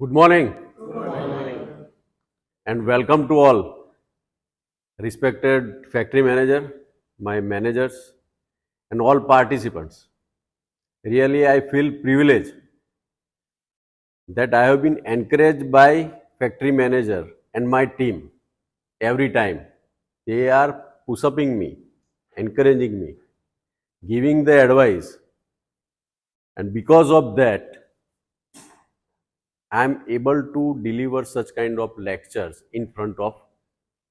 Good morning and welcome to all respected factory manager, my managers and all participants. Really I feel privileged that I have been encouraged by factory manager and my team every time. They are push-upping me, encouraging me, giving the advice, and because of that I am able to deliver such kind of lectures in front of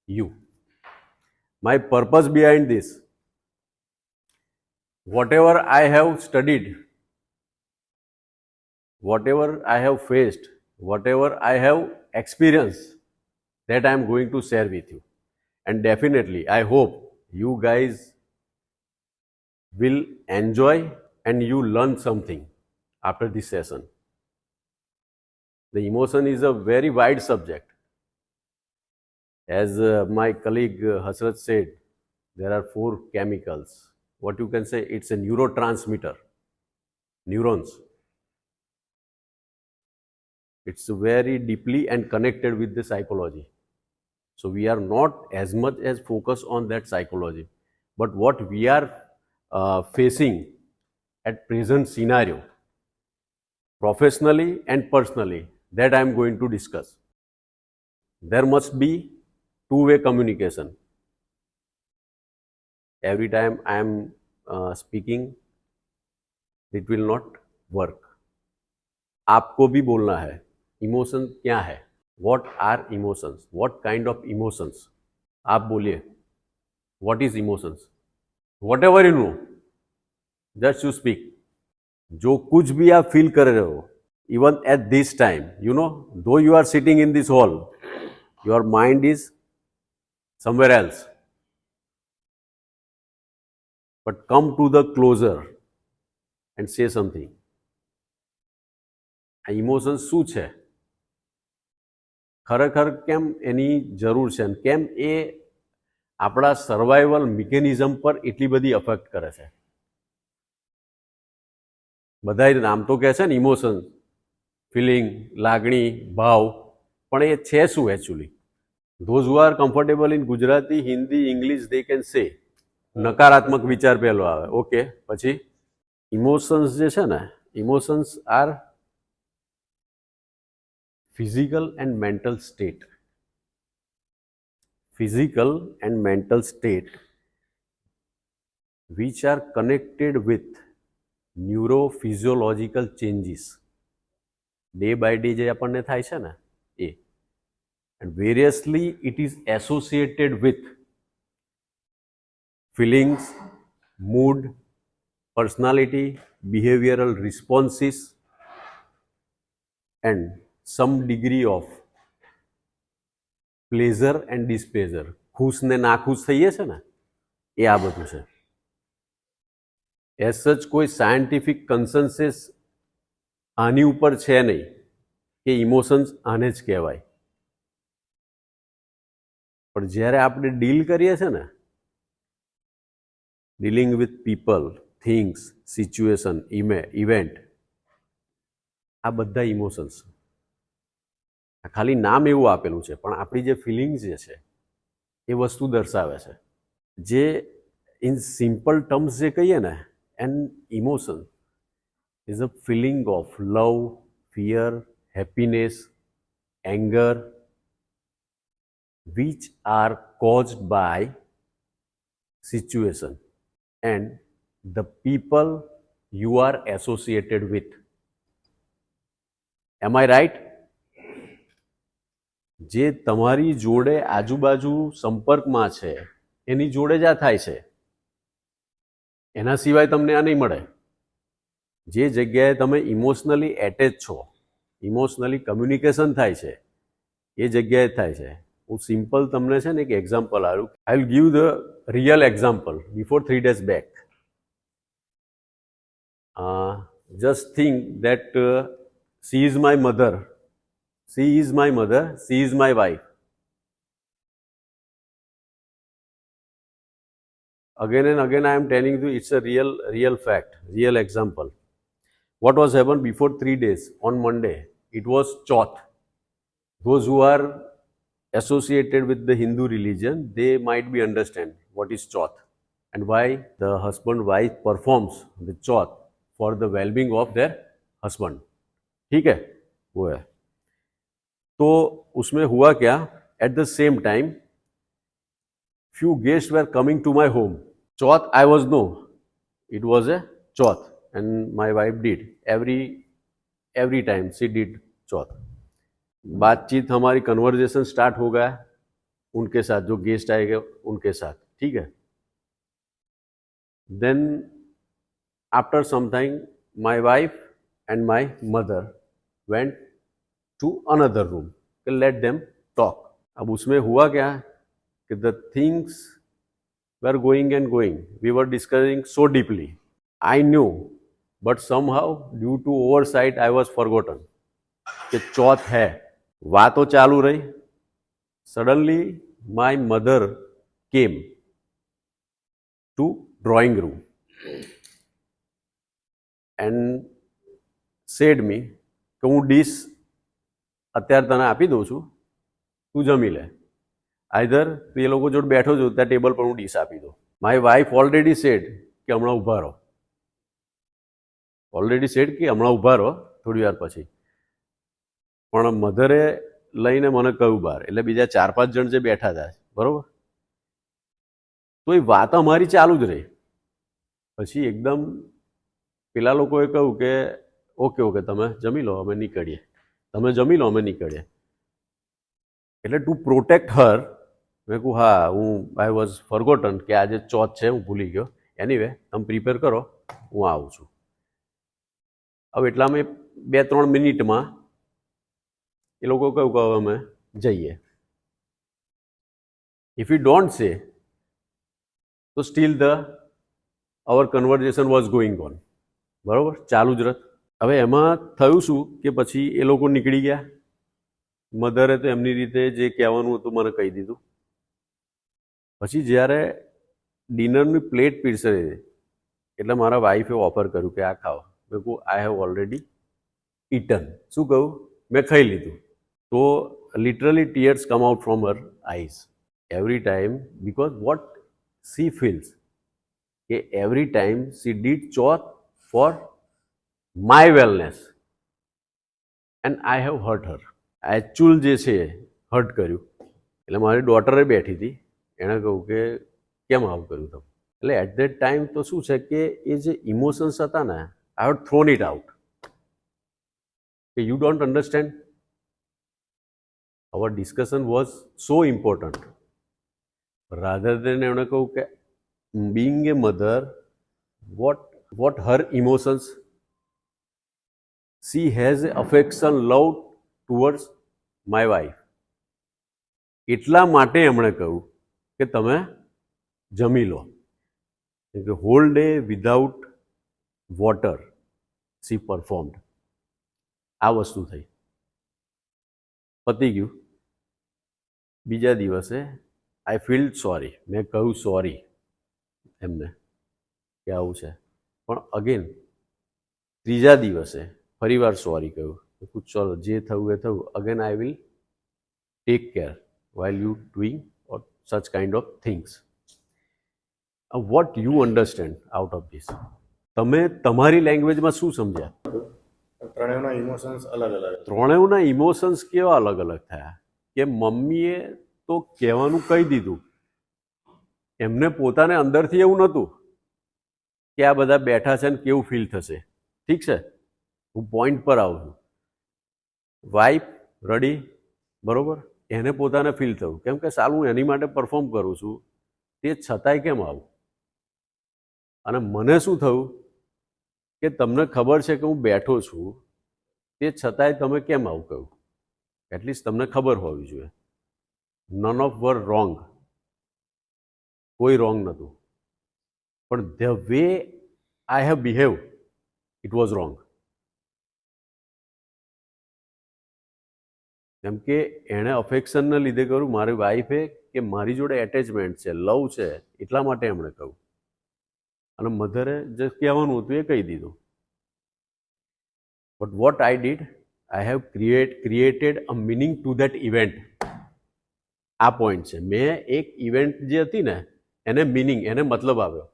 you. My purpose behind this, whatever I have studied, whatever I have faced, whatever I have experienced, that I am going to share with you. And definitely, I hope you guys will enjoy and you learn something after this session. The emotion is a very wide subject. As my colleague Hasrat said, there are 4 chemicals. What you can say, it's a neurotransmitter, neurons. It's very deeply and connected with the psychology. So we are not as much as focused on that psychology. But what we are facing at present scenario, professionally and personally, that I am going to discuss. There must be two-way communication. Every time I am speaking, it will not work. आपको भी बोलना है emotion क्या है, what are emotions, what kind of emotions. आप बोलिए what is emotions, whatever you know, just you speak. जो कुछ भी आप फील कर रहे हो, even at this time, you know, though you are sitting in this hall, your mind is somewhere else, but come to the closer and say something. આ emotion શું છે, ખરેખર કેમ એની જરૂર છે અને કેમ એ આપણા સર્વાઈવલ મિકેનિઝમ પર એટલી બધી અફેક્ટ કરે છે. બધાય નામ તો કહે છે ને ઇમોશન, ફિલિંગ, લાગણી, ભાવ, પણ એ છે શું actually? Those who are comfortable in Gujarati, Hindi, English, they can say. નકારાત્મક વિચાર પહેલો આવે, ઓકે. પછી ઇમોશન્સ જે છે ને, emotions are physical and mental state. Physical and mental state which are connected with neurophysiological changes. Day by day જે આપણને થાય છે ને એ. And variously it is associated with feelings, mood, personality, behavioral responses and some degree of pleasure and displeasure. ખુશ ને નાખુશ થઈએ છે ને એ આ બધું છે. એઝ સચ કોઈ સાયન્ટિફિક કન્સન્સસ આની ઉપર છે નહીં કે ઇમોશન્સ આને જ કહેવાય. પણ જ્યારે આપણે ડીલ કરીએ છીએ ને, dealing with people, things, situation, event, આ બધા ઇમોશન્સ. ખાલી નામ એવું આપેલું છે પણ આપણી જે ફિલિંગ્સ જે છે એ વસ્તુ દર્શાવે છે. જે ઇન સિમ્પલ ટર્મ્સ જે કહીએ ને, an emotion is a feeling of love, fear, happiness, anger, which are caused by situation and the people you are associated with. Am I right? જે તમારી જોડે આજુબાજુ સંપર્કમાં છે એની જોડે જ આ થાય છે, એના સિવાય તમને આ નહીં મળે. જે જગ્યાએ તમે ઇમોશનલી એટેચ છો, ઇમોશનલી કમ્યુનિકેશન થાય છે, એ જગ્યાએ જ થાય છે. હું સિમ્પલ તમને છે ને એક એક્ઝામ્પલ આવ્યું. I will give the real example. Before 3 days back, just think that she is my mother, she is my mother, she is my wife. Again and again I am telling you, it's a real fact, real example. What was happened before 3 days on Monday? it was Chauth. Those who are associated with the Hindu religion, they might be understand what is Chauth and why the husband wife performs the Chauth for the well-being of their husband. ठीक है, वो है. तो उसमें हुआ क्या, at the same time few guests were coming to my home. Chauth I was no, it was a Chauth and my wife did every time she did Chauth. बातचीत हमारी कन्वर्जेशन स्टार्ट हो गया उनके साथ, जो गेस्ट आएंगे उनके साथ, ठीक है. Then after some time my wife and my mother went to another room, let them talk. अब उसमें हुआ क्या कि the things were going and going, we were discussing so deeply. I knew but somehow due to oversight I was forgotten कि चौथ है. वातो चालू रही. Suddenly my mother came to drawing room and said me कि હું dish અત્યારે તને આપી દઉં છું, તું જમી લે. આઈધર તું એ લોકો જોડે બેઠો છું ત્યાં ટેબલ પર હું ડીશ આપી દઉં. માય વાઇફ ઓલરેડી સેડ કે હમણાં ઊભા રહો, ઓલરેડી સેડ કે હમણાં ઊભા રહો થોડી વાર પછી. પણ મધરે લઈને મને કહ્યું બહાર, એટલે બીજા 4-5 જણ જે બેઠા હતા, બરોબર, તો એ વાત અમારી ચાલુ જ રહી. પછી એકદમ પેલા લોકોએ કહ્યું કે ઓકે તમે જમી લો અમે નીકળીએ, તમે જમી લો અમે નીકળીએ. એટલે ટુ પ્રોટેક્ટ હર મેં કહું હા, આઈ વોઝ ફોરગોટન કે આજે ચોથ છે, હું ભૂલી ગયો. એનીવે તમે પ્રિપેર કરો, હું આવું છું. હવે એટલામાં 2-3 મિનિટમાં એ લોકો કહ્યું કે હવે અમે જઈએ. ઇફ યુ ડોન્ટ સે તો still our conversation was going on, બરાબર, ચાલુ જ રત. હવે એમાં થયું શું કે પછી એ લોકો નીકળી ગયા. મધરે તો એમની રીતે જે કહેવાનું હતું મને કહી દીધું. પછી જ્યારે ડિનરની પ્લેટ પીરસાઈ એટલે મારા વાઈફે ઓફર કર્યું કે આ ખાઓ. મેં કહું આઈ હેવ ઓલરેડી ઇટન. શું કહું, મેં ખાઈ લીધું. તો literally tears come out from her eyes every time, because what she feels કે every time she did Chauth for my wellness and I have hurt her. Actual જે છે હર્ટ કર્યું. એટલે મારી ડોટરે બેઠી હતી, એણે કહ્યું કે કેમ આવું કર્યું તમે. એટલે એટ ધેટ ટાઈમ તો શું છે કે એ જે ઇમોશન્સ હતા ને, I have thrown it out કે you don't understand. our discussion was so important. Rather than એમણે કહું કે being a mother, what her emotions, she has affection, love towards my wife. એટલા માટે એમણે કહ્યું કે તમે જમી લો. કે hall day without water she performed. આ વસ્તુ થઈ, પતી ગયું. બીજા દિવસે આઈ ફીલ સોરી, મેં કહ્યું સોરી એમને કે આવું છે. પણ અગેન ત્રીજા દિવસે ફરીવાર સોરી કહ્યું. ચલો જે થયું એ થયું. Again I will take care while you doing or such kind of things. What you understand out of this? તમે તમારી લેંગ્વેજમાં શું સમજ્યા? ત્રણેયના ઇમોશન્સ અલગ અલગ. ત્રણેયના ઇમોશન્સ કેવા અલગ અલગ થયા કે મમ્મીએ તો કહેવાનું કહી દીધું, એમને પોતાને અંદરથી એવું નહોતું કે આ બધા બેઠા છે ને કેવું ફીલ થશે. ઠીક છે, હું પોઈન્ટ પર આવું છું. વાઇફ રડી, બરોબર, એને પોતાને ફીલ થયું કેમ કે સાલું હું એની માટે પરફોર્મ કરું છું, તે છતાંય કેમ આવું. અને મને શું થયું કે તમને ખબર છે કે હું બેઠો છું, તે છતાંય તમે કેમ આવું કહ્યું. એટલીસ્ટ તમને ખબર હોવી જોઈએ. નન ઓફ વર રોંગ, કોઈ રોંગ નહોતું, પણ the way I have behave it was wrong. કેમ કે એણે અફેક્શનને લીધે કર્યું, મારી વાઈફે કે મારી જોડે એટેચમેન્ટ છે, લવ છે, એટલા માટે એમણે કહ્યું. અને મધરે જે કહેવાનું હતું એ કહી દીધું. But what I did, I have created a meaning two that event. આ પોઈન્ટ છે. મેં એક ઇવેન્ટ જે હતી ને એને મિનિંગ, એને મતલબ આવ્યો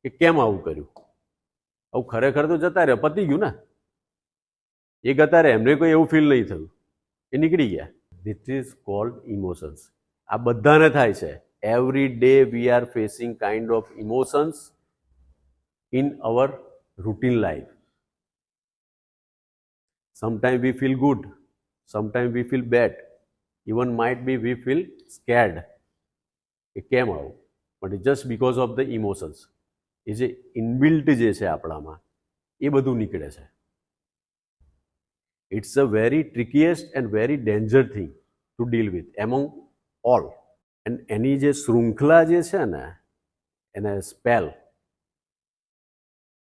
કે કેમ આવું કર્યું. આવું ખરેખર તો જતા રહે, પતી ગયું ને. એ ગતા રહે, એમને કોઈ એવું ફીલ નહીં થયું, એ નીકળી ગયા. This is called emotions. આ બધાને થાય છે. Every day we are facing kind of emotions in our routine life. Sometime we feel good, sometime we feel bad, even might be we feel scared કે કેમ આવું, but just because of the emotions. એ જે inbuilt જે છે આપણામાં એ બધું નીકળે છે. It's a very trickiest and very danger thing to deal with among all. And એની જે શૃંખલા જે છે ને, એને spell,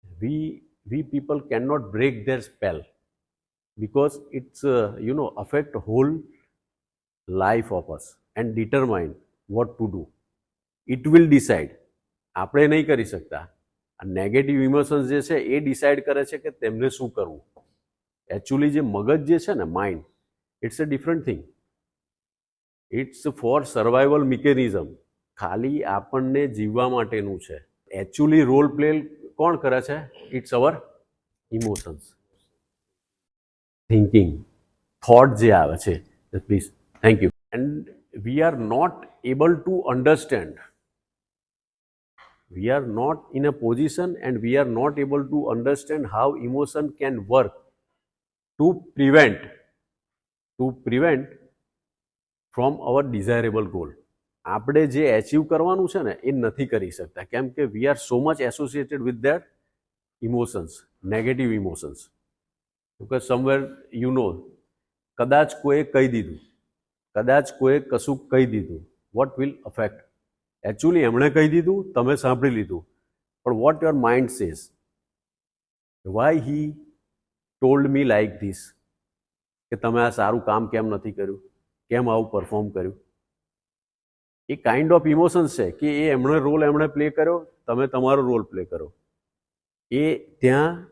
we people can not break their spell because it's affect whole life of us and determine what to do. It will decide. આપણે નહીં કરી શકતા. આ નેગેટિવ ઇમોશન્સ જે છે એ ડિસાઇડ કરે છે કે તેમને શું કરવું. એકચ્યુઅલી જે મગજ જે છે ને, mind, it's a different thing. It's for survival mechanism. ખાલી આપણને જીવવા માટેનું છે. એકચ્યુઅલી રોલ પ્લે કોણ કરે છે? It's our emotions. Thinking, thought જે આવે છે, please, thank you. And we are not able to understand. We are not in a position and we are not able to understand how emotion can work to prevent from our desirable goal. આપણે જે achieve કરવાનું છે ને એ નથી કરી શકતા, કેમ કે we are so much associated with that emotions, negative emotions. Because somewhere કદાચ કોઈએ કહી દીધું, કદાચ કોઈએ કશું કહી દીધું, વોટ વિલ અફેક્ટ. એકચ્યુઅલી એમણે કહી દીધું, તમે સાંભળી લીધું, પણ vote your mind says, Y he told me like this, કે તમે આ સારું કામ કેમ નથી કર્યું, કેમ આવું પરફોર્મ કર્યું. એ કાઇન્ડ ઓફ ઇમોશન્સ છે કે એ એમણે રોલ એમણે પ્લે કર્યો, તમે તમારો રોલ પ્લે કરો. એ ત્યાં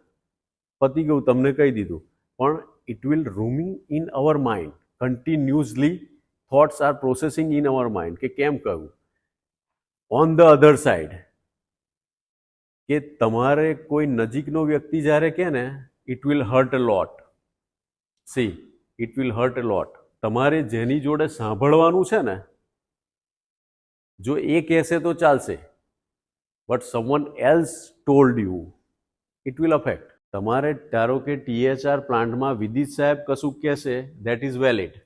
પતી ગયું, તમને કહી દીધું, પણ it will roaming in our mind continuously. Thoughts are processing in our mind કે કેમ કહ્યું. ઓન ધ અધર સાઇડ, કે તમારે કોઈ નજીકનો વ્યક્તિ જ્યારે કહે ને, it will hurt a lot. See, it will hurt a lot. તમારે જેની જોડે સાંભળવાનું છે ને, જો એ કહેશે તો ચાલશે, but someone else told you, it will affect. તમારે ધારો કે THR પ્લાન્ટમાં વિદિત સાહેબ કશું કહેશે, દેટ ઇઝ વેલિડ,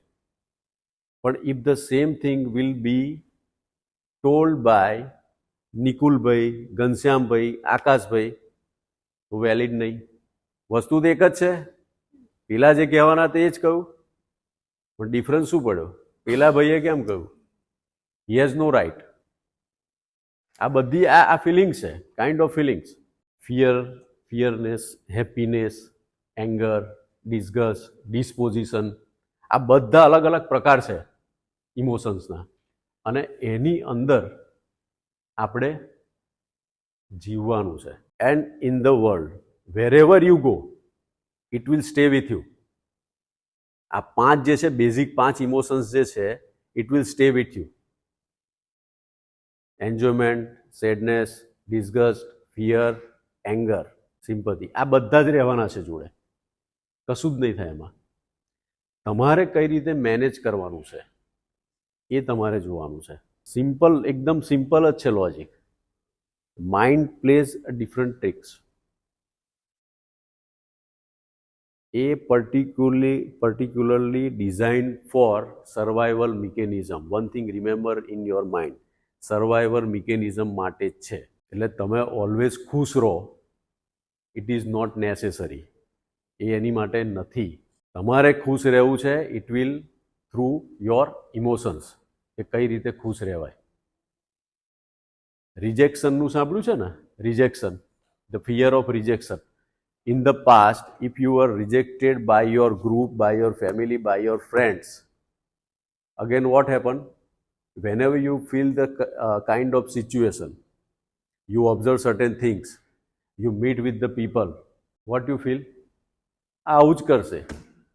પણ if the same thing will be told by Nikulbhai, Ghanshyambhai, Akashbhai, તો વેલિડ નહીં. વસ્તુ તો એક જ છે, પેલા જે કહેવાના તે જ કહ્યું, પણ ડિફરન્સ શું પડ્યો? પેલા ભાઈએ કેમ કહ્યું? He has no right. આ બધી આ ફિલિંગ્સ છે, kind of feelings. Fearness, happiness, anger, disgust, disposition, આ બધા અલગ અલગ પ્રકાર છે ઇમોશન્સના. અને એની અંદર આપણે જીવવાનું છે. And in the world wherever you go, it will stay with you. આ પાંચ જે છે, બેઝિક પાંચ ઇમોશન્સ જે છે, it will stay with you. Enjoyment, sadness, disgust, fear, anger, sympathy, આ બધા જ રહેવાના છે જોડે. કશું જ નહીં થાય એમાં. તમારે કઈ રીતે મેનેજ કરવાનું છે એ તમારે જોવાનું છે. સિમ્પલ, એકદમ સિમ્પલ જ છે logic. Mind plays a different tricks. A particularly designed for survival mechanism. One thing remember in your mind, survival mechanism માટે જ છે. એટલે તમે ઓલવેઝ ખુશ રહો, ઇટ ઇઝ નોટ નેસેસરી. એ એની માટે નથી. તમારે ખુશ રહેવું છે, it will through your emotions, કે કઈ રીતે ખુશ રહેવાય. રિજેક્શનનું સાંભળ્યું છે ને? Rejection, the fear of rejection. In the past, if you were rejected by your group, by your family, by your friends, again what happened? Whenever you feel the kind of situation, you observe certain things, you meet with the people, what you feel? આવું જ કરશે.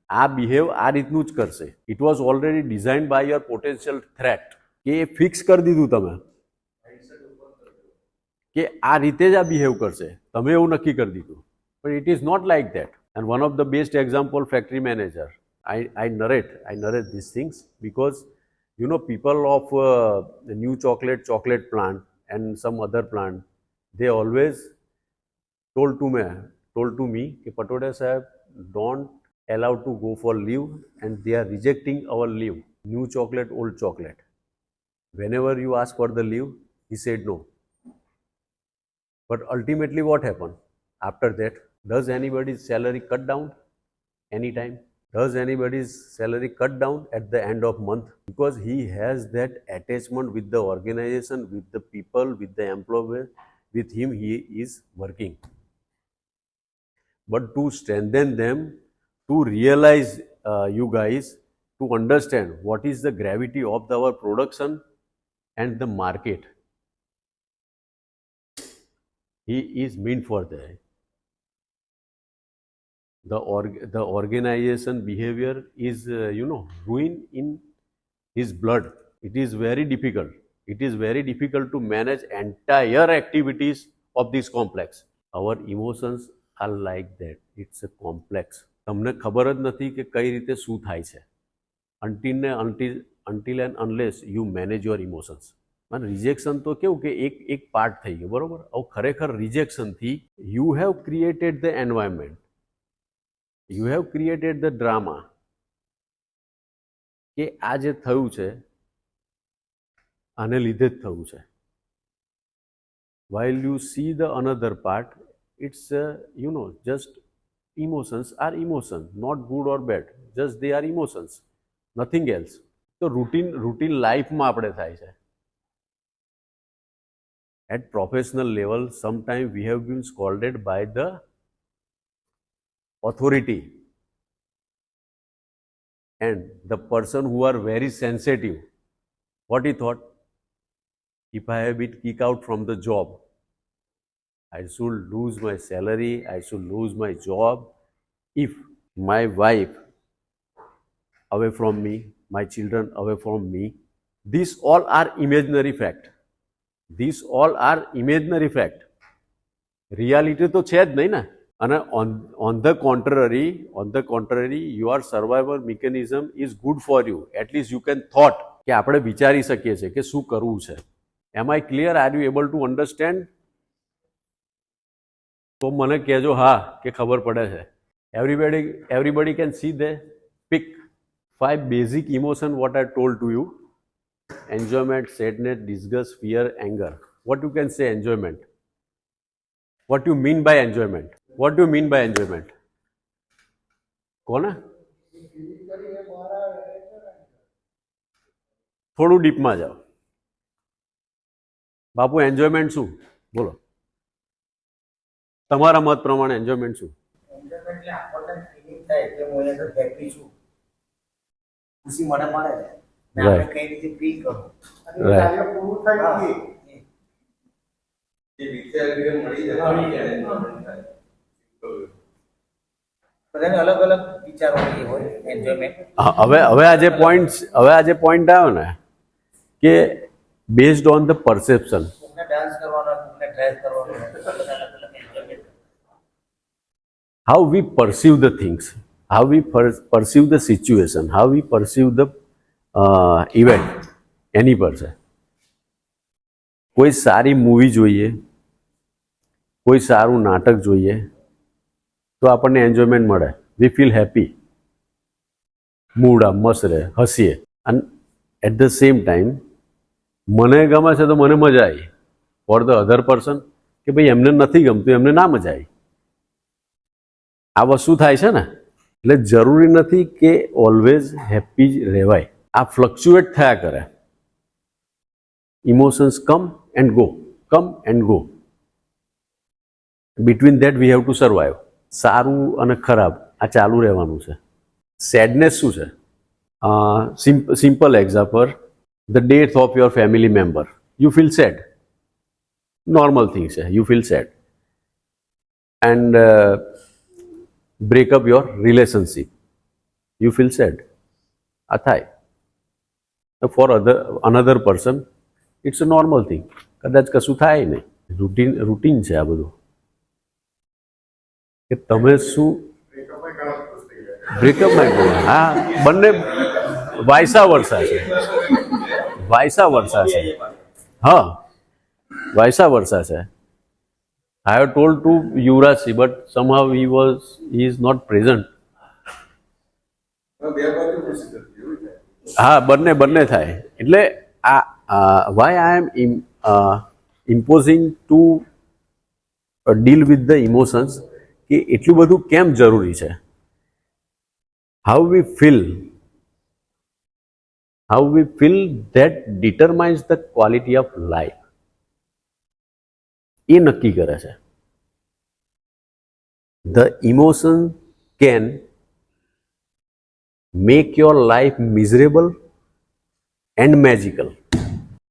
આ behave આ રીતનું જ કરશે. It was already design by your potential threat, કે એ ફિક્સ કરી દીધું તમે કે આ રીતે જ આ બિહેવ કરશે, તમે એવું નક્કી કરી દીધું. પણ it is not like that. And one of the best example, factory manager, I narrate these things because people of the new chocolate plant and some other plant, they always told to me कि Patodia sahab, don't allow to go for leave, and they are rejecting our leave, new chocolate, old chocolate. Whenever you ask for the leave, he said no. But ultimately what happened? After that, does anybody's salary cut down anytime? Does anybody's salary cut down at the end of month? Because he has that attachment with the organization, with the people, with the employer, with him he is working. But to strengthen them, to realize you guys, to understand what is the gravity of our production and the market, he is meant for that. The organization behavior is ruin in his blood. It is very difficult. It is very difficult to manage entire activities of this complex. Our emotions are like that. It's a complex. તમને ખબર જ નથી કે કઈ રીતે શું થાય છે until and unless you manage your emotions. અને રિજેક્શન તો કેવું કે એક પાર્ટ થઈ ગયો, બરોબર? હવે ખરેખર રિજેક્શનથી you have created the environment. You have created the drama કે આ જે થયું છે આને લીધે જ થયું છે. While you see the another part, it's just emotions are emotions, not good or bad, just they are emotions, nothing else. તો રૂટીન લાઈફમાં આપણે થાય છે. At professional level, sometimes we have been scolded by the authority, and the person who are very sensitive, what he thought, if I have been kicked out from the job, I should lose my salary, I should lose my job. If my wife away from me, my children away from me, these all are imaginary fact. These all are imaginary fact. Reality તો છે જ નહીં ને. અને on the contrary, your survival mechanism is good for you. At least you can thought કે આપણે વિચારી શકીએ છીએ કે શું કરવું છે. Am I clear? Are you able to understand? તો મને કહેજો હા કે ખબર પડે છે. Everybody can see there. Pick 5 basic emotion what I told to you. Enjoyment, sadness, disgust, fear, anger. What you can say enjoyment? What you mean by enjoyment? What do you mean by enjoyment? કોને? થોડું ડીપમાં જાઓ. બાપુ enjoyment શું? બોલો. તમારા મત પ્રમાણે enjoyment શું? Enjoyment એટલે આપણને ફીલિંગ થાય કે હું એને હેપી છું, ખુશી મને મળે ને આપણે કઈ રીતે ફીલ કરું અને કાર્ય પૂરું થાય કે એ વિચાર મળી જાય બધાને અલગ અલગ વિચારો હોય એન્જોયમેન્ટ. હવે આ જે પોઈન્ટ આવ્યો ને કે બેઝડ ઓન ધ પરસેપ્શન, કોઈને ડાન્સ કરવાનો, કોઈને ડ્રેસ કરવાનો, અલગ અલગ enjoyment. how we perceive the things, how we perceive the situation, how we perceive the event, એની પર છે. કોઈ સારી મૂવી જોઈએ, કોઈ સારું નાટક જોઈએ તો આપણને એન્જોયમેન્ટ મળે. વી ફીલ હેપી, મૂડ આમ મસ્ત રહે, હસીએ. અને એટ ધ સેમ ટાઈમ મને ગમે છે તો મને મજા આવી. ફોર ધ અધર પર્સન કે ભાઈ એમને નથી ગમતું, એમને ના મજા આવી. આ વસ્તુ થાય છે ને. એટલે જરૂરી નથી કે ઓલવેઝ હેપી જ રહેવાય. આ ફ્લક્ચ્યુએટ થયા કરે. Emotions come and go. Between that we have to survive. સારું અને ખરાબ આ ચાલુ રહેવાનું છે. સેડનેસ શું છે? Simple example, the death of your family member, you feel sad. Normal thing છે, you feel sad. And break up your relationship. You feel sad. આ થાય. For another person it's a normal thing. કદાચ કશું થાય નહીં. Routine છે આ બધું. કે તમે શું બ્રેકઅપમાં હા બંને વાયસા વર્ષા છે. હા વાયસા વર્ષા છે. I have told to Yuvraj, but somehow he is not present. હા બંને થાય. એટલે why I am imposing to deal with the emotions કે એટલું બધું કેમ જરૂરી છે. How we feel that determines the quality of life. એ નક્કી કરે છે. The emotion can make your life miserable and magical,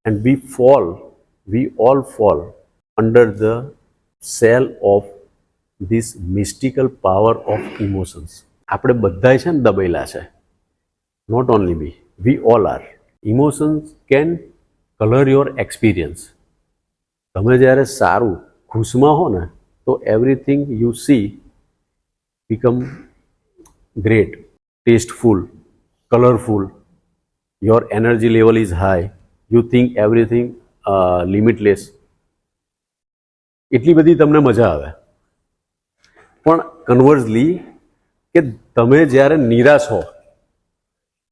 and we all fall under the shell of this mystical power of emotions. આપણે બધા છે ને દબેલા છે. Not only we all are. Emotions can color your experience. તમે જ્યારે સારું ખુશમાં હો ને તો everything you see become great, tasteful, colourful, your energy level is high, you think everything limitless. એટલી બધી તમને મજા આવે. પણ કન્વર્સલી કે તમે જ્યારે નિરાશ હો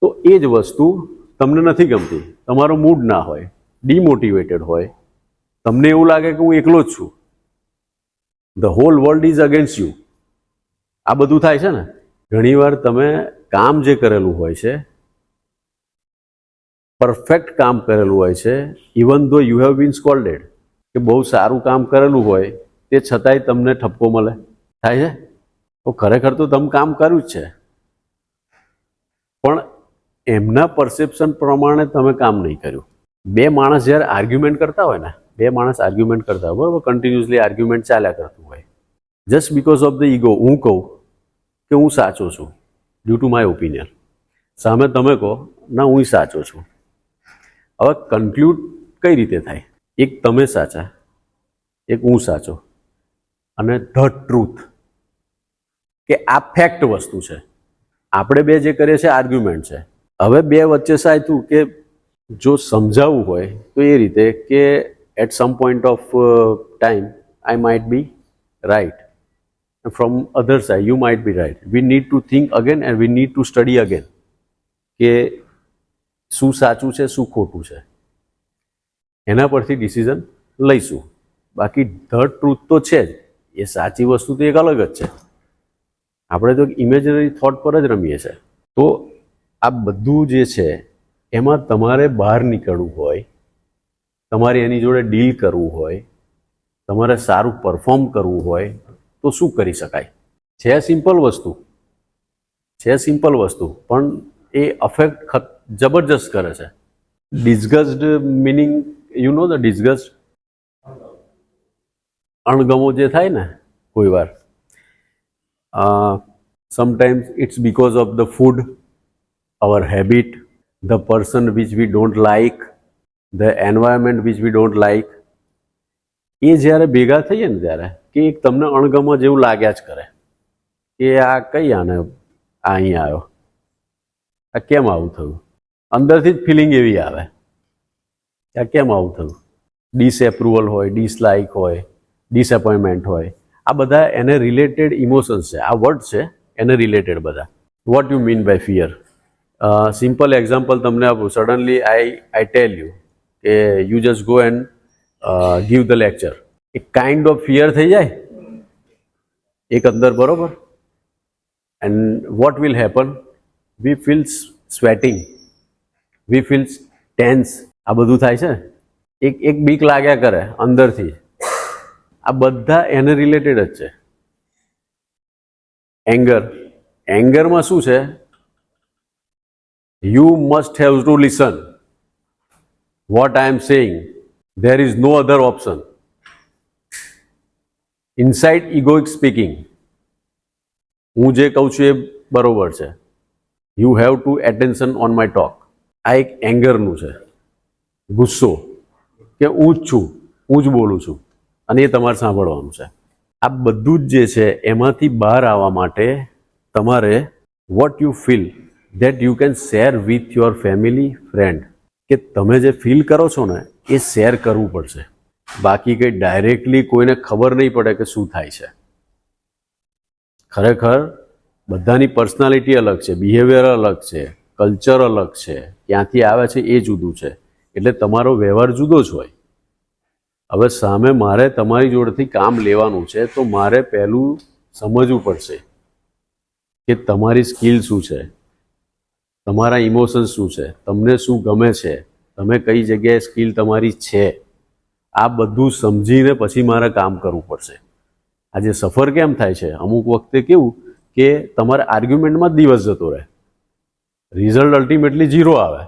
તો એ જ વસ્તુ તમને નથી ગમતી, તમારો મૂડ ના હોય, ડિમોટિવેટેડ હોય, તમને એવું લાગે કે હું એકલો જ છું, the hall world is against you. આ બધું થાય છે ને. ઘણીવાર તમે કામ જે કરેલું હોય છે, પરફેક્ટ કામ કરેલું હોય છે, ઇવન ધો યુ હેવ બીન સ્કોલ્ડેડ, કે બહુ સારું કામ કરેલું હોય તે છતાંય તમને ઠપકો મળે. થાય છે. તો ખરેખર તો તમે કામ કર્યું જ છે, પણ એમના પરસેપ્શન પ્રમાણે તમે કામ નહીં કર્યું. બે માણસ જ્યારે આર્ગ્યુમેન્ટ કરતા હોય ને, બરાબર, કન્ટિન્યુઅસલી આર્ગ્યુમેન્ટ ચાલ્યા કરતું હોય, just because of the ego. હું કહું કે હું સાચો છું ડ્યુ ટુ માય ઓપિનિયન, સામે તમે કહો ના હું સાચો છું. હવે કન્ક્લુડ કઈ રીતે થાય? એક તમે સાચા, એક હું સાચો, અને ધ ટ્રુથ કે આ ફેક્ટ વસ્તુ છે. આપણે બે જે કરીએ છીએ આર્ગ્યુમેન્ટ છે. હવે બે વચ્ચે સાચું કે જો સમજાવવું હોય તો એ રીતે કે at some point of time I might be right, and from other side you might be right. We need to think again and we need to study again કે શું સાચું છે શું ખોટું છે, એના પરથી ડિસિઝન લઈશું. બાકી ધ ટ્રુથ તો છે જ, એ સાચી વસ્તુ તો એક અલગ જ છે. આપણે તો ઇમેજનરી થોટ પર જ રમીએ છીએ. તો આ બધું જે છે એમાં તમારે બહાર નીકળવું હોય, તમારે એની જોડે ડીલ કરવું હોય, તમારે સારું પરફોર્મ કરવું હોય તો શું કરી શકાય? છે સિમ્પલ વસ્તુ, પણ એ અફેક્ટ જબરજસ્ત કરે છે. ડિસ્ગસ્ડ મિનિંગ યુ નો ધ ડિસ્ગસ્ડ, અણગમો જે થાય ને કોઈ વાર, sometimes it's because of the food, our habit, the person which we don't like, the environment which we don't like. એ જ્યારે ભેગા થઈએ ને ત્યારે કે એક તમને અણગમો જેવું લાગ્યા જ કરે કે આ કઈ આને અહીં આવ્યો, આ કેમ આવું થયું, અંદરથી જ ફિલિંગ એવી આવે કે આ કેમ આવું થયું. ડિસએપ્રુવલ હોય, ડિસલાઇક હોય, ડિસએપોઇન્ટમેન્ટ હોય, આ બધા એને રિલેટેડ ઇમોશન્સ છે. આ વર્ડ છે એને રિલેટેડ બધા. What you mean by fear? Simple example તમને આપું. સડનલી આઈ ટેલ યુ કે you just go and give the lecture. એક કાઇન્ડ ઓફ ફિયર થઈ જાય એક અંદર, બરોબર. And what will happen? We feel sweating, we feel tense. આ બધું થાય છે. એક બીક લાગ્યા કરે અંદરથી. આ બધા એને રિલેટેડ જ છે. એંગરમાં શું છે? You must have to listen what I am saying. There is no other option. Inside egoic speaking, હું જે કહું છું એ બરોબર છે. You have to attention on my talk. આ એક એંગરનું છે, ગુસ્સો, કે હું જ છું, હું જ બોલું છું અને એ તમારે સાંભળવાનું છે. આ બધું જ જે છે એમાંથી બહાર આવવા માટે તમારે what you feel that you can share with your family friend, કે તમે જે ફીલ કરો છો ને એ શેર કરવું પડશે. બાકી કંઈ ડાયરેક્ટલી કોઈને ખબર નહીં પડે કે શું થાય છે. ખરેખર બધાની પર્સનાલિટી અલગ છે, બિહેવિયર અલગ છે, કલ્ચર અલગ છે, ક્યાંથી આવે છે એ જુદું છે, એટલે તમારો વ્યવહાર જુદો જ હોય. હવે સામે મારે તમારી જોડેથી કામ લેવાનું છે તો મારે પહેલું સમજવું પડશે કે તમારી સ્કિલ શું છે, તમારા ઇમોશન્સ શું છે, તમને શું ગમે છે, તમે કઈ જગ્યાએ સ્કિલ તમારી છે. આ બધું સમજીને પછી મારે કામ કરવું પડશે. આજે સફર કેમ થાય છે, અમુક વખતે કેવું કે તમારે આર્ગ્યુમેન્ટમાં જ દિવસ જતો રહે, રિઝલ્ટ અલ્ટિમેટલી 0 આવે.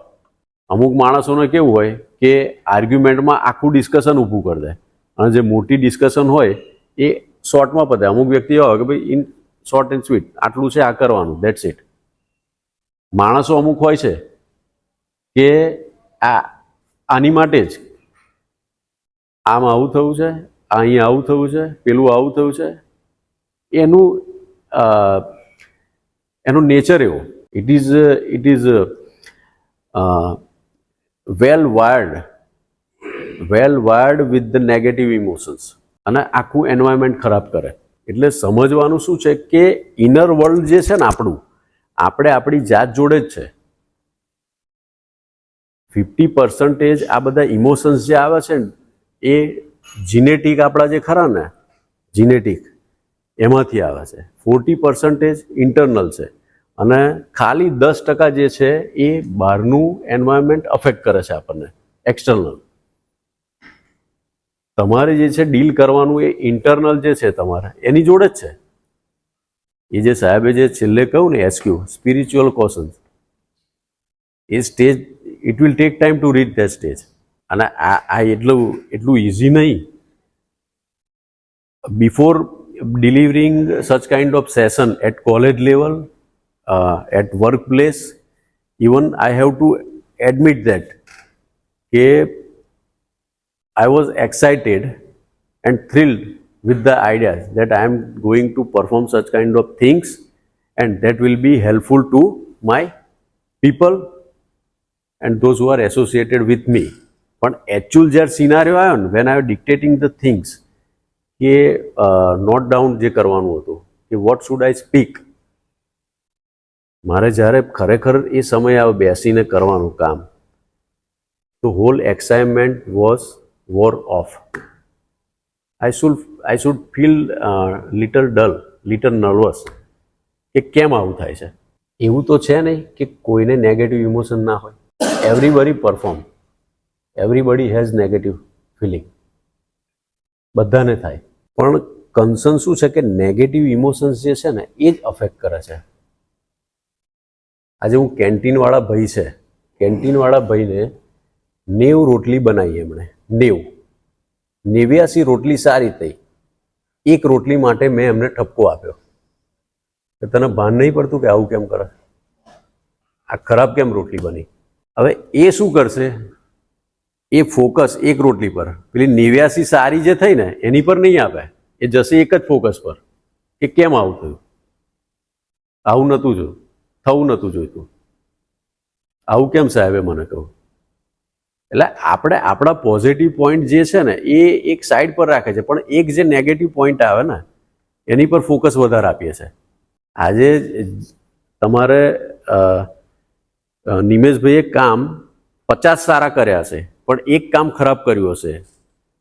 અમુક માણસોને કેવું હોય કે આર્ગ્યુમેન્ટમાં આખું ડિસ્કશન ઊભું કરી દે અને જે મોટી ડિસ્કશન હોય એ શોર્ટમાં પતે. અમુક વ્યક્તિ એવા હોય કે ભાઈ ઇન શોર્ટ એન્ડ સ્વીટ, આટલું છે, આ કરવાનું, દેટ્સ ઇટ. માણસો અમુક હોય છે કે આની માટે જ આમ આવું થયું છે, અહીં આવું થયું છે, પેલું આવું થયું છે, એનું નેચર એવો. It is well wired with the negative emotions અને આખું એન્વાયરમેન્ટ ખરાબ કરે. એટલે સમજવાનું શું છે કે ઇનર વર્લ્ડ જે છે ને આપણે આપણી જાત જોડે જ છે. 50% આ બધા ઇમોશન્સ જે આવે છે ને એ જીનેટિક આપણા જે ખરા ને જીનેટિક એમાંથી આવે છે. 40% ઇન્ટરનલ છે અને ખાલી 10% જે છે એ બહારનું એન્વાયરમેન્ટ અફેક્ટ કરે છે આપણને, એક્સટર્નલ. તમારે જે છે ડીલ કરવાનું એ ઇન્ટરનલ જે છે તમારે એની જોડે જ છે. એ જે સાહેબે જે છેલ્લે કહ્યું ને SQ, સ્પિરિચ્યુઅલ કોશન્સ, એ stage it will take time to reach that stage. અને આ એટલું ઇઝી નહીં. Before delivering such kind of session at college level, at workplace, even I have to admit that I was excited and thrilled with the ideas that I am going to perform such kind of things and that will be helpful to my people and those who are associated with me. પણ actual જ્યારે scenario આવ્યો ને, when I was dictating the things, કે note down જે કરવાનું હતું કે what should I speak, મારે જ્યારે ખરેખર એ સમય આવે બેસીને કરવાનું કામ, તો whole excitement wore off. I should feel little dull, little nervous કે કેમ આવું થાય છે. એવું તો છે નહીં કે કોઈને નેગેટિવ ઇમોશન ના હોય. Everybody perform, everybody has negative feeling, બધાને થાય. પણ કન્સર્ન શું છે કે નેગેટિવ ઇમોશન્સ જે છે ને એ જ અફેક્ટ કરે છે. આજે હું કેન્ટીનવાળા ભાઈ છે, કેન્ટીનવાળા ભાઈને 90 રોટલી બનાવી એમણે, 89 રોટલી સારી થઈ. એક રોટલી માટે મેં એમને ઠપકો આપ્યો કે તને ભાન નહીં પડતું કે આવું કેમ કરે, આ ખરાબ કેમ રોટલી બની. હવે એ શું કરશે, એ ફોકસ એક રોટલી પર, પેલી 89 સારી જે થઈ ને એની પર નહીં આપે, એ જશે એક જ ફોકસ પર કે કેમ આવું થયું, આવું નહોતું જોયું, થવું નહોતું જોઈતું, આવું કેમ સાહેબે મને કહ્યું. એટલે આપણે આપણા પોઝિટિવ પોઈન્ટ જે છે ને એ એક સાઈડ પર રાખે છે, પણ એક જે નેગેટિવ પોઈન્ટ આવે ને એની પર ફોકસ વધારે આપીએ છીએ. આજે તમારે નિમેશભાઈએ કામ 50 સારા કર્યા છે પણ એક કામ ખરાબ કર્યું હશે,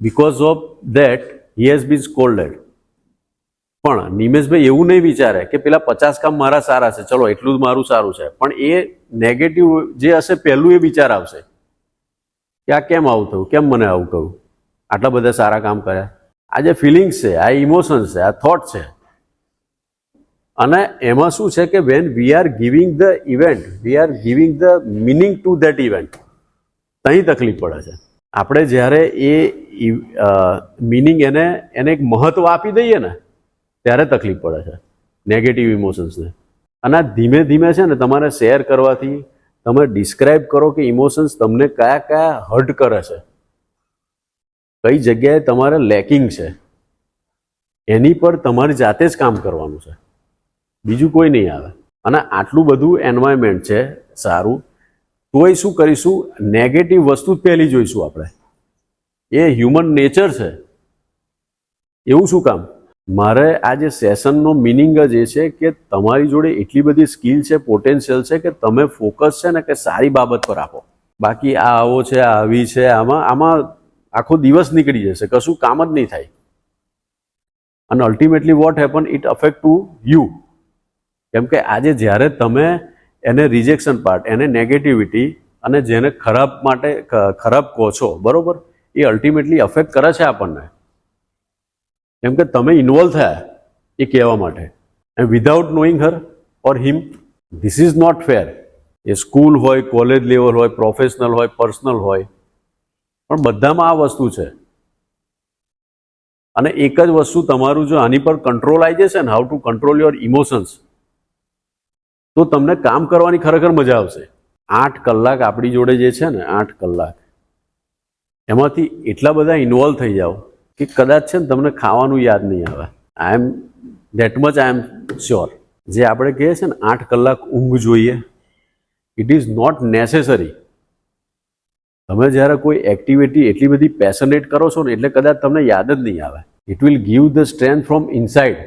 because of that he has been સ્કોલ્ડેડ. પણ નિમેશભાઈ એવું નહીં વિચારે કે પેલા 50 કામ મારા સારા છે, ચલો એટલું જ મારું સારું છે, પણ એ નેગેટિવ જે હશે પહેલું એ વિચાર આવશે કે આ કેમ આવું થયું, કેમ મને આવું કહ્યું, આટલા બધા સારા કામ કર્યા. આ જે ફિલિંગ્સ છે, આ ઇમોશન્સ છે, આ થોટ છે. અને એમાં શું છે કે when we are giving the event, we are giving the meaning two that event, ત્યાં તકલીફ પડે છે. આપણે જ્યારે એ મિનિંગ એને એક મહત્વ આપી દઈએ ને ત્યારે તકલીફ પડે છે નેગેટિવ ઇમોશન્સને. અને આ ધીમે ધીમે છે ને તમારે શેર કરવાથી તમે ડિસ્ક્રાઇબ કરો કે ઇમોશન્સ તમને કયા કયા હર્ટ કરે છે, કઈ જગ્યાએ તમારે લેકિંગ છે, એની પર તમારી જાતે જ કામ કરવાનું છે, બીજું કોઈ નહીં આવે. અને આટલું બધું એન્વાયરમેન્ટ છે સારું, તોય શું કરીશું, નેગેટિવ વસ્તુ જ પહેલી જોઈશું આપણે. એ હ્યુમન નેચર છે. એવું શું કામ? મારે આ જે સેશનનો મિનિંગ જ એ છે કે તમારી જોડે એટલી બધી સ્કિલ છે, પોટેન્શિયલ છે કે તમે ફોકસ છે ને કે સારી બાબત પર આપો. બાકી આ આવો છે, આ આવી છે, આમાં આખો દિવસ નીકળી જશે, કશું કામ જ નહીં થાય. અને ultimately what happen, it affect to you. કેમ કે આજે જ્યારે તમે એને રિજેક્શન પાર્ટ, એને નેગેટિવિટી અને જેને ખરાબ માટે ખરાબ કહો છો, બરોબર, એ અલ્ટિમેટલી અફેક્ટ કરે છે આપણને. કેમ કે તમે ઇન્વોલ્વ થયા એ કહેવા માટે, and without knowing her or him. This is not fair. એ સ્કૂલ હોય, કોલેજ લેવલ હોય, પ્રોફેશનલ હોય, પર્સનલ હોય, પણ બધામાં આ વસ્તુ છે. અને એક જ વસ્તુ, તમારું જો આની પર કંટ્રોલ આવી જશે ને, how to control your emotions, તો તમને કામ કરવાની ખરેખર મજા આવશે. 8 કલાક આપણી જોડે જે છે ને, 8 કલાક, એમાંથી એટલા બધા ઇન્વોલ્વ થઈ જાઓ કે કદાચ છે ને તમને ખાવાનું યાદ નહીં આવે. That much I am sure. જે આપણે કહીએ છીએ ને 8 કલાક ઊંઘ જોઈએ, ઇટ ઇઝ નોટ નેસેસરી. તમે જ્યારે કોઈ એક્ટિવિટી એટલી બધી પેશનેટ કરો છો ને, એટલે કદાચ તમને યાદ જ નહીં આવે. It will give the strength from inside.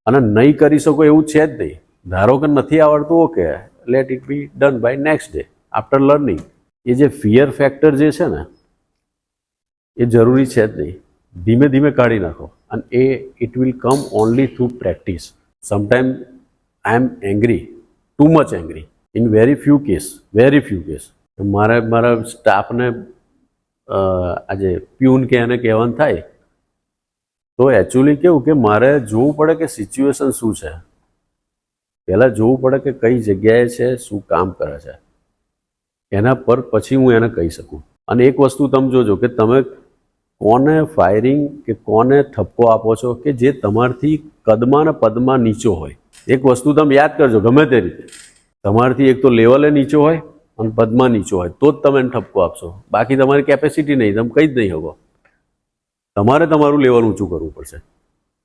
અને નહીં કરી શકો એવું છે જ નહીં. ધારો કે નથી આવડતું, okay, let it be done by next day after learning. એ જે ફિયર ફેક્ટર જે છે ને, એ જરૂરી છે જ નહીં. ધીમે ધીમે કાઢી નાખો, અને it will come only through practice. Sometime I am angry, too much angry, in very few case. મારા સ્ટાફને આજે પ્યુન કે એને કહેવાનું થાય, તો એકચ્યુઅલી કેવું કે મારે જોવું પડે કે સિચ્યુએશન શું છે. પહેલાં જોવું પડે કે કઈ જગ્યાએ છે, શું કામ કરે છે, એના પર પછી હું એને કહી શકું. અને એક વસ્તુ તમે જોજો કે તમે કોને ફાયરિંગ કે કોને ઠપકો આપો છો કે જે તમારથી કદમાં ને પદમાં નીચો હોય. એક વસ્તુ તમે યાદ કરજો, ગમે તે રીતે તમારથી એક તો લેવલે નીચો હોય અને પદમાં નીચો હોય, તો જ તમે એને ઠપકો આપશો. બાકી તમારી કેપેસિટી નહીં, તમે કંઈ જ નહીં શકો. તમારે તમારું લેવલ ઊંચું કરવું પડશે.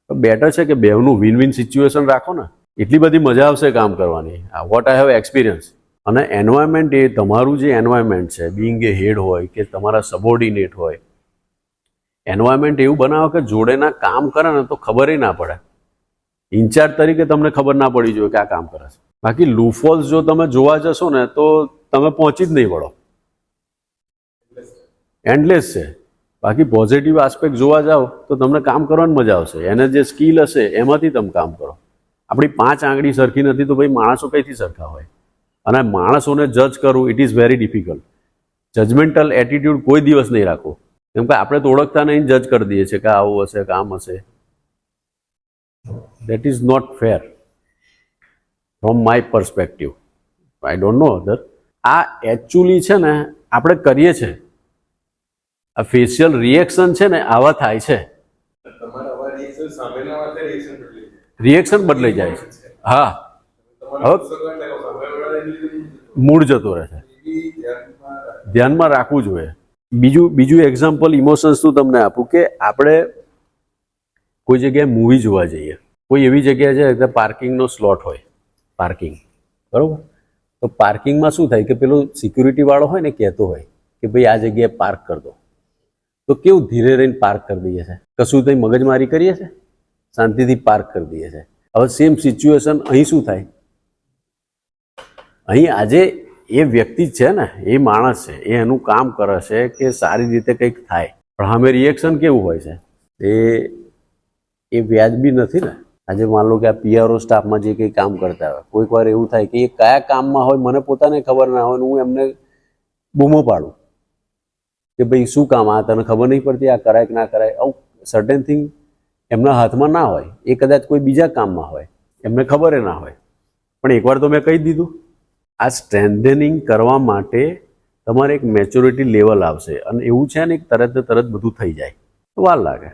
તો બેટર છે કે બેવનું વિન વિન સિચ્યુએશન રાખો ને, એટલી બધી મજા આવશે કામ કરવાની. What I have experience. અને એન્વાયરમેન્ટ, એ તમારું જે એન્વાયરમેન્ટ છે, બિંગ એ હેડ હોય કે તમારા સબોર્ડિનેટ હોય, એન્વાયરમેન્ટ એવું બનાવો કે જોડેના કામ કરે ને તો ખબર ના પડે. ઇન્ચાર્જ તરીકે તમને ખબર ના પડી જોઈએ કે આ કામ કરે છે. બાકી લૂફોલ્સ જો તમે જોવા જશો ને તો તમે પહોંચી જ નહીં વળો, એન્ડલેસ છે. બાકી પોઝિટિવ આસ્પેક્ટ જોવા જાઓ તો તમને કામ કરવાની મજા આવશે. એને જે સ્કિલ હશે એમાંથી તમે કામ કરો. આપણી 5 આંગળી સરખી નથી તો ભાઈ માણસો કઈથી સરખા હોય? અને માણસોને જજ કરવું, it is very difficult. Judgemental attitude કોઈ દિવસ નહીં રાખવો, કેમ કે આપણે તો ઓળખતા નહીં જજ કરી દઈએ છીએ કે આવું હશે, કામ હશે. That is not fair from my perspective. I don't know other. આ એકચ્યુઅલી છે ને આપણે કરીએ છીએ, આ ફેશિયલ રિએક્શન છે ને આવા થાય છે. રિએક્શન બદલાઈ જાય છે. હા, હવે મૂડ જતો રહે છે. ધ્યાનમાં રાખવું જોઈએ. બીજું એક્ઝામ્પલ ઇમોશન્સનું તમને આપું કે આપણે કોઈ જગ્યાએ મૂવી જોવા જઈએ, કોઈ એવી જગ્યાએ છે પાર્કિંગનો સ્લોટ હોય, પાર્કિંગ, બરાબર. તો પાર્કિંગમાં શું થાય કે પેલો સિક્યુરિટી વાળો હોય ને કહેતો હોય કે ભાઈ આ જગ્યાએ પાર્ક કરી દો, તો કેવું ધીરે રહીને પાર્ક કરી દઈએ છે, કશું કંઈ મગજમારી કરીએ છીએ, શાંતિથી પાર્ક કરી દઈએ છીએ. હવે સેમ સિચ્યુએશન અહીં શું થાય? અહીં આજે એ વ્યક્તિ છે ને, એ માણસ છે, એ એનું કામ કરે છે કે સારી રીતે કંઈક થાય, પણ સામે રિએક્શન કેવું હોય છે? એ વ્યાજબી નથી ને. આજે માન લો કે આ પીઆરઓ સ્ટાફમાં જે કંઈ કામ કરતા હોય, કોઈક વાર એવું થાય કે એ કયા કામમાં હોય મને પોતાને ખબર ના હોય, હું એમને બૂમો પાડું કે ભાઈ શું કામ, આ તને ખબર નહીં પડતી, આ કરાય કે ના કરાય. આવું સર્ટેન થિંગ એમના હાથમાં ના હોય, એ કદાચ કોઈ બીજા કામમાં હોય, એમને ખબર ના હોય, પણ એકવાર તો મેં કહી દીધું. આ સ્ટ્રેન્થનિંગ કરવા માટે તમારે એક મેચ્યોરિટી લેવલ આવશે, અને એવું છે ને તરત બધું થઈ જાય તો વાર લાગે,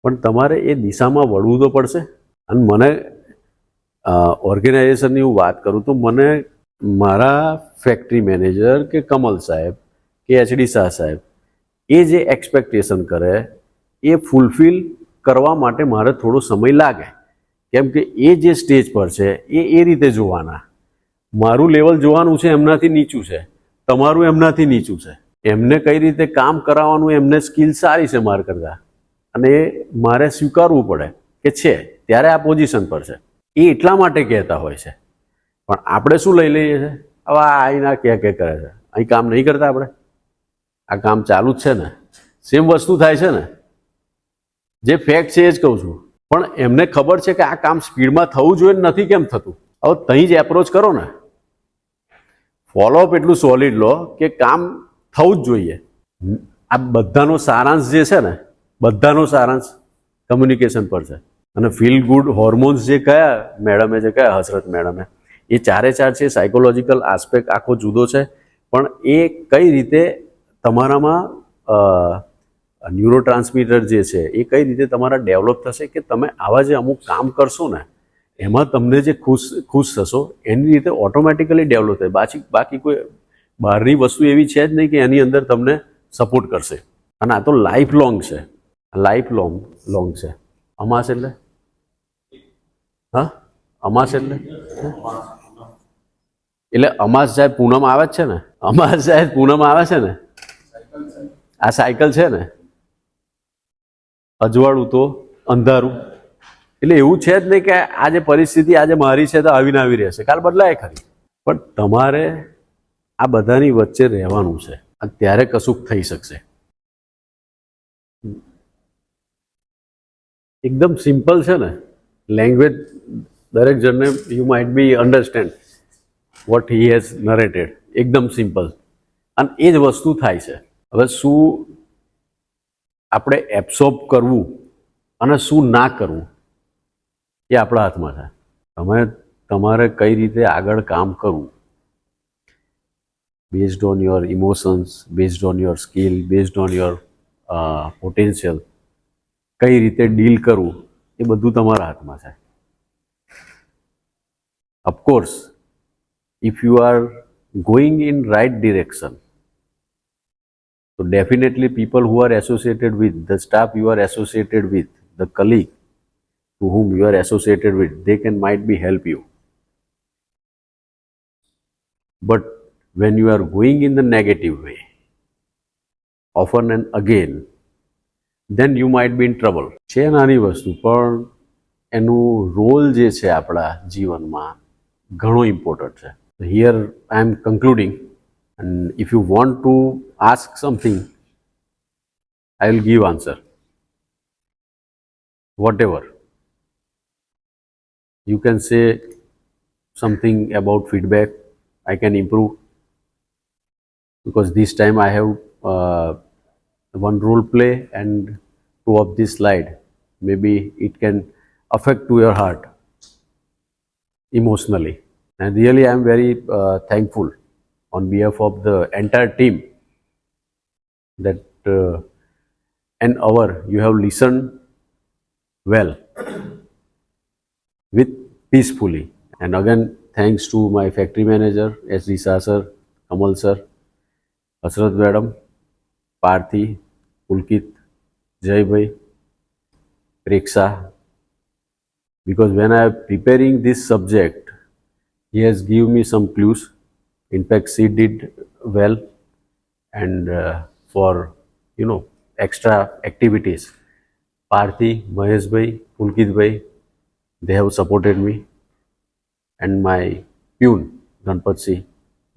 પણ તમારે એ દિશામાં વળવું તો પડશે. અને મને ઓર્ગેનાઇઝેશનની હું વાત કરું તો મને મારા ફેક્ટરી મેનેજર કે કમલ સાહેબ કે એચડી શાહ સાહેબ એ જે એક્સપેક્ટેશન કરે એ ફૂલફિલ કરવા માટે મારે થોડો સમય લાગે, કેમ કે એ જે સ્ટેજ પર છે એ રીતે જોવાના. મારું લેવલ જોવાનું છે એમનાથી નીચું છે, તમારું એમનાથી નીચું છે. એમને કઈ રીતે કામ કરાવવાનું, એમને સ્કિલ સારી છે મારા કરતાં, અને એ મારે સ્વીકારવું પડે કે છે ત્યારે આ પોઝિશન પર છે. એ એટલા માટે કહેતા હોય છે. પણ આપણે શું લઈ લઈએ છીએ, હવે આ આઈના કે કરે છે, અહીં કામ નહીં કરતા આપણે, આ કામ ચાલુ જ છે ને. સેમ વસ્તુ થાય છે ને, જે ફેક્ટ છે એ જ કહું છું. પણ એમને ખબર છે કે આ કામ સ્પીડમાં થવું જોઈએ, નથી કેમ થતું. હવે ત્યાં જ એપ્રોચ કરો ને, ફોલોઅપ એટલું સોલિડ લો કે કામ થવું જ જોઈએ. આ બધાનો સારાંશ જે છે ને, બધાનો સારાંશ કમ્યુનિકેશન પર છે. અને ફીલ ગુડ હોર્મોન્સ જે કયા મેડમે જે કયા હસરત મેડમે, એ ચારે ચાર છે. સાયકોલોજીકલ આસ્પેક્ટ આખો જુદો છે, પણ એ કઈ રીતે તમારામાં ન્યુરો ટ્રાન્સમીટર જે છે એ કઈ રીતે તમારા ડેવલપ થશે કે તમે આવા જે અમુક કામ કરશો ને એમાં તમને જે ખુશ થશો એની રીતે ઓટોમેટિકલી ડેવલપ થાય. બાકી કોઈ બહારની વસ્તુ એવી છે જ નહીં કે એની અંદર તમને સપોર્ટ કરશે. અને આ તો લાઈફ લોંગ છે, લાઈફ લોંગ છે. અમાસ એટલે હા, અમાસ એટલે અમાસ સાહેબ પૂનમ આવે જ છે ને, અમાસ સાહેબ પૂનમ આવે છે ને, આ સાયકલ છે ને, અજવાળું તો અંધારું. એટલે એવું છે જ નહીં કે આજે પરિસ્થિતિ આજે મારી છે તો આવીને આવી રહેશે, કાલ બદલાય ખરી. પણ તમારે આ બધાની વચ્ચે રહેવાનું છે, ત્યારે કશુંક થઈ શકશે. એકદમ સિમ્પલ છે ને લેંગ્વેજ, દરેક જણને you might be understand what he has narrated. એકદમ સિમ્પલ, અને એ જ વસ્તુ થાય છે. હવે શું આપણે એબ્સોર્બ કરવું અને શું ના કરવું એ આપણા હાથમાં છે. તમારે કઈ રીતે આગળ કામ કરવું, based on your emotions, based on your skill, based on your potential, કઈ રીતે ડીલ કરવું એ બધું તમારા હાથમાં છે. Of course if you are going in right direction, so definitely people who are associated with the staff you are associated with, the colleague to whom you are associated with, they might be help you. But when you are going in the negative way often and again, then you might be in trouble. છે નાની વસ્તુ, પણ એનું role જે છે આપણા જીવનમાં ઘણો ઇમ્પોર્ટન્ટ છે. Here I am concluding, and if you want to ask something, I will give answer. Whatever. You can say something about feedback, I can improve, because this time I have one role play and two of this slide. Maybe it can affect to your heart emotionally. And really I am very thankful on behalf of the entire team that an hour you have listened well with peacefully. And again thanks to my factory manager SD Shah sir, Kamal sir, Hasrat madam, Parthi, Pulkit, Jai bhai, Preksha, because when I am preparing this subject, he has given me some clues. In fact, she did well, and for extra activities, Parthi, Mahesh bhai, Pulkit bhai, they have supported me, and my peon Ganpat Singh,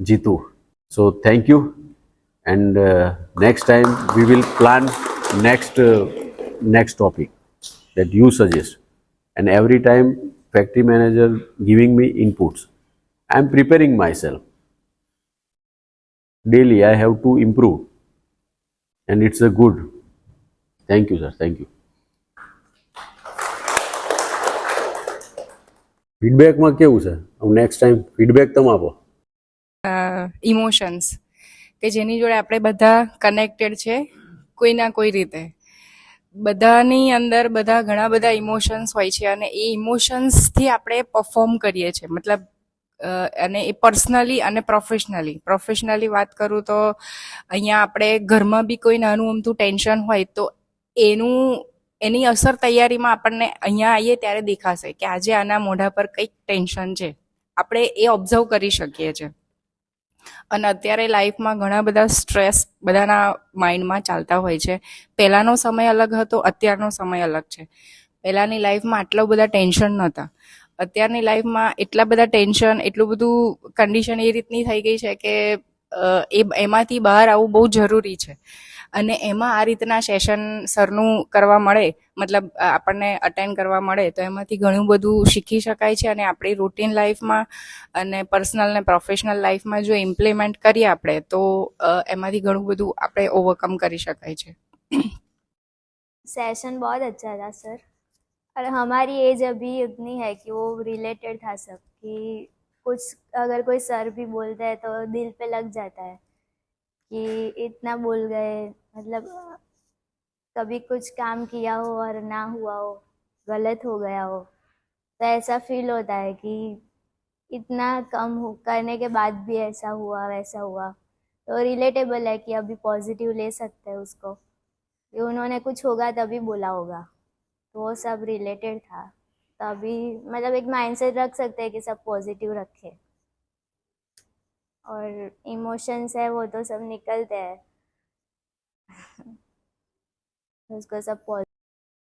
Jitu. So thank you, and next time we will plan next topic that you suggest, and every time factory manager giving me inputs, I am preparing myself. Daily I have to improve, and it's a good. Thank you, sir. Thank you. ફીડબેકમાં કેવું છે? Next time feedback તમે આપો. Emotions કે જેની જોડે આપણે બધા connected છે કોઈ ના કોઈ રીતે. બધાની અંદર ઘણા બધા ઇમોશન્સ હોય છે અને એ ઇમોશન્સથી આપણે પરફોર્મ કરીએ છીએ મતલબ અને એ પર્સનલી અને પ્રોફેશનલી વાત કરું તો અહીંયા આપણે ઘરમાં બી કોઈ નાનું અમથું ટેન્શન હોય તો એની અસર તૈયારીમાં આપણને અહીંયા આવીએ ત્યારે દેખાશે કે આજે આના મોઢા પર કંઈક ટેન્શન છે, આપણે એ ઓબ્ઝર્વ કરી શકીએ છીએ. અને અત્યારે લાઈફમાં ઘણા બધા સ્ટ્રેસ બધાના માઇન્ડમાં ચાલતા હોય છે. પહેલાનો સમય અલગ હતો, અત્યારનો સમય અલગ છે. પહેલાની લાઈફમાં આટલા બધા ટેન્શન નહોતા. અત્યારની લાઈફમાં એટલા બધા ટેન્શન, એટલું બધું કન્ડિશન એ રીતની થઈ ગઈ છે કે એમાંથી બહાર આવવું બહુ જરૂરી છે. અને એમાં આ રીતના સેશન સરનું કરવા મળે, મતલબ આપણને અટેન્ડ કરવા મળે તો એમાંથી ઘણું બધું શીખી શકાય છે. અને આપણી રૂટીન લાઈફમાં અને પર્સનલ ને પ્રોફેશનલ લાઈફમાં જો ઇમ્પ્લિમેન્ટ કરીએ આપણે તો એમાંથી ઘણું બધું આપણે ઓવરકમ કરી શકાય છે. सेशन बहुत अच्छा था सर. और हमारी एज अभी उतनी है कि वो रिलेटेड था सब, कि कुछ अगर कोई सर भी बोलता है तो दिल पे लग जाता है कि इतना बोल गए, मतलब कभी कुछ काम किया हो और ना हुआ हो, गलत हो गया हो, तो ऐसा फील होता है कि इतना कम करने के बाद भी ऐसा हुआ वैसा हुआ. तो रिलेटेबल है कि अभी पॉजिटिव ले सकते हैं उसको, कि उन्होंने कुछ होगा तभी बोला होगा, तो वो सब रिलेटेड था. तो अभी मतलब एक माइंडसेट रख सकते हैं कि सब पॉजिटिव रखे, और इमोशंस है वो तो सब निकलते हैं. उसको सब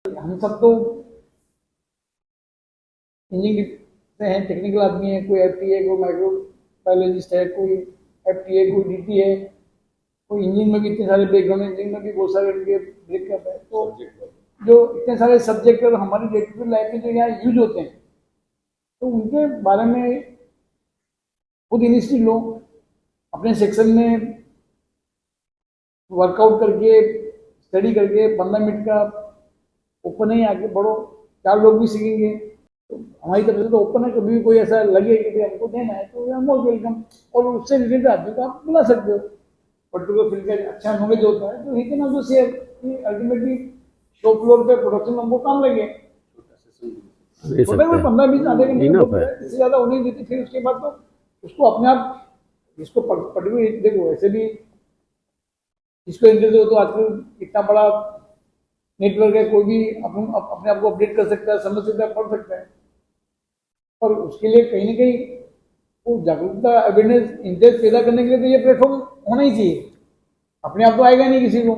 हम सब तो इंजीनियरिंग से हैं, टेक्निकल आदमी है, कोई एफटीए, कोई माइक्रोबायोलॉजिस्ट है, कोई एफटीए, कोई डीटी है, कोई इंजीनियरिंग में भी इतने सारे बैकग्राउंड, इंजीनियरिंग में भी बहुत सारे उनके ब्रेकअप है. तो जो इतने सारे सब्जेक्ट और हमारी डे टू डे लाइफ में जो यहाँ यूज होते हैं, तो उनके बारे में खुद इनिशिएटिव लो, अपने सेक्शन में वर्कआउट करके, स्टडी करके 15 मिनट का ओपन है, आगे बढ़ो, 4 लोग भी सीखेंगे. तो हमारी तरफ से तो ओपन है, कभी भी कोई ऐसा लगे कि भाई हमको देना है तो हम मोस्ट वेलकम. और उससे रिलेटेड आदमी को आप बुला सकते हो, पर्टिकुलर फील्ड का अच्छा नॉलेज होता है तो ही कैन आल्सो शेयर कि अल्टीमेटली शॉप फ्लोर पे प्रोडक्शन हमको काम लगे छोटे में 15-20 आधे घंटे इससे ज़्यादा होने देती. फिर उसके बाद तो उसको अपने आप, इसको पर्टिकुलर देखो, ऐसे भी इसको इंटरेस्ट हो तो आजकल इतना बड़ा नेटवर्क है, कोई भी अपने आप को अपडेट कर सकता है, समझ सकता है, पढ़ सकता है. और उसके लिए कहीं ना कहीं वो जागरूकता, अवेयरनेस, इंटरेस्ट पैदा करने के लिए तो ये प्लेटफॉर्म होना ही चाहिए. अपने आप तो आएगा नहीं किसी को.